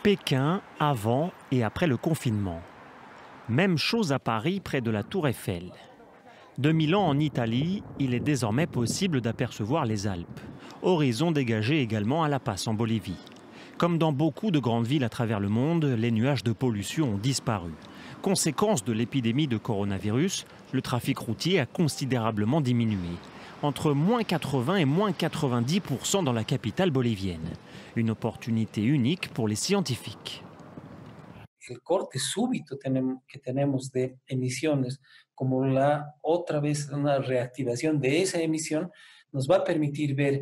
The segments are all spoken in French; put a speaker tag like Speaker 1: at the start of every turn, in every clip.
Speaker 1: Pékin avant et après le confinement. Même chose à Paris, près de la Tour Eiffel. De Milan en Italie, il est désormais possible d'apercevoir les Alpes. Horizon dégagé également à La Paz en Bolivie. Comme dans beaucoup de grandes villes à travers le monde, les nuages de pollution ont disparu. Conséquence de l'épidémie de coronavirus, le trafic routier a considérablement diminué. Entre moins 80 et moins 90% dans la capitale bolivienne. Une opportunité unique pour les scientifiques.
Speaker 2: El corte súbito que tenemos de emisiones, como otra vez una reactivación de esa emisión, nos va a permitir ver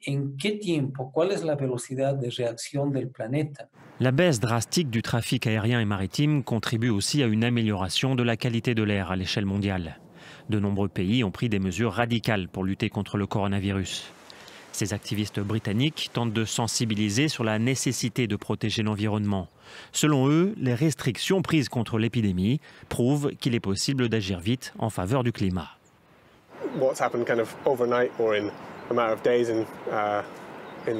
Speaker 2: en qué tiempo, cuál es la velocidad de reacción del planeta.
Speaker 1: La baisse drastique du trafic aérien et maritime contribue aussi à une amélioration de la qualité de l'air à l'échelle mondiale. De nombreux pays ont pris des mesures radicales pour lutter contre le coronavirus. Ces activistes britanniques tentent de sensibiliser sur la nécessité de protéger l'environnement. Selon eux, les restrictions prises contre l'épidémie prouvent qu'il est possible d'agir vite en faveur du climat.
Speaker 3: What's happened kind of overnight or in a matter of days in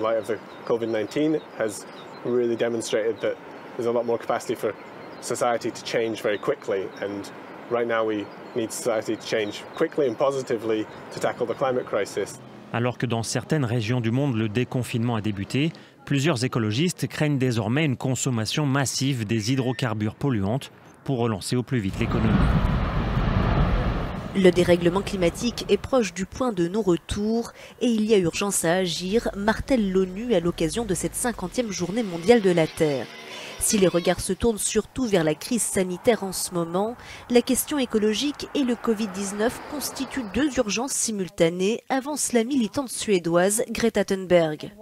Speaker 3: light of the COVID-19 has really demonstrated that there's a lot more capacity for society to change very quickly, and right now we need society to change quickly and positively to tackle the climate crisis.
Speaker 1: Alors que dans certaines régions du monde, le déconfinement a débuté, plusieurs écologistes craignent désormais une consommation massive des hydrocarbures polluantes pour relancer au plus vite l'économie.
Speaker 4: Le dérèglement climatique est proche du point de non-retour et il y a urgence à agir, martèle l'ONU à l'occasion de cette 50e journée mondiale de la Terre. Si les regards se tournent surtout vers la crise sanitaire en ce moment, la question écologique et le Covid-19 constituent deux urgences simultanées, avance la militante suédoise Greta Thunberg.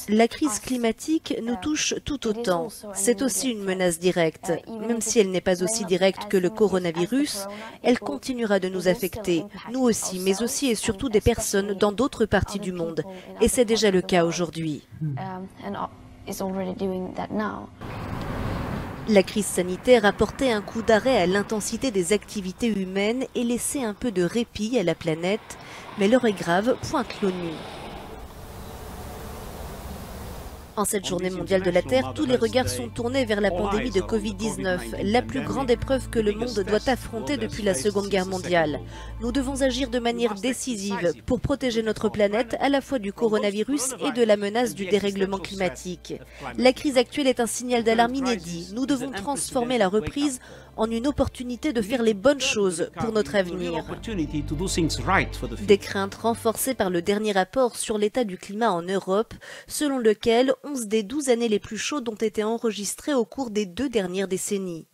Speaker 4: La crise climatique nous touche tout autant. C'est aussi une menace directe. Même si elle n'est pas aussi directe que le coronavirus, elle continuera de nous affecter, nous aussi, mais aussi et surtout des personnes dans d'autres parties du monde. Et c'est déjà le cas aujourd'hui. La crise sanitaire a porté un coup d'arrêt à l'intensité des activités humaines et laissé un peu de répit à la planète. Mais l'heure est grave, pointe l'ONU. En cette journée mondiale de la Terre, tous les regards sont tournés vers la pandémie de Covid-19, la plus grande épreuve que le monde doit affronter depuis la Seconde Guerre mondiale. Nous devons agir de manière décisive pour protéger notre planète à la fois du coronavirus et de la menace du dérèglement climatique. La crise actuelle est un signal d'alarme inédit. Nous devons transformer la reprise en une opportunité de faire les bonnes choses pour notre avenir. Des craintes renforcées par le dernier rapport sur l'état du climat en Europe, selon lequel 11 des 12 années les plus chaudes ont été enregistrées au cours des 2 dernières décennies.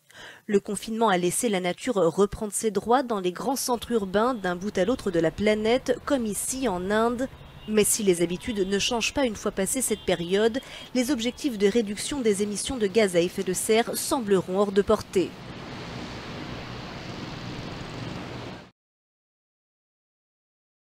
Speaker 4: Le confinement a laissé la nature reprendre ses droits dans les grands centres urbains d'un bout à l'autre de la planète, comme ici en Inde. Mais si les habitudes ne changent pas une fois passée cette période, les objectifs de réduction des émissions de gaz à effet de serre sembleront hors de portée.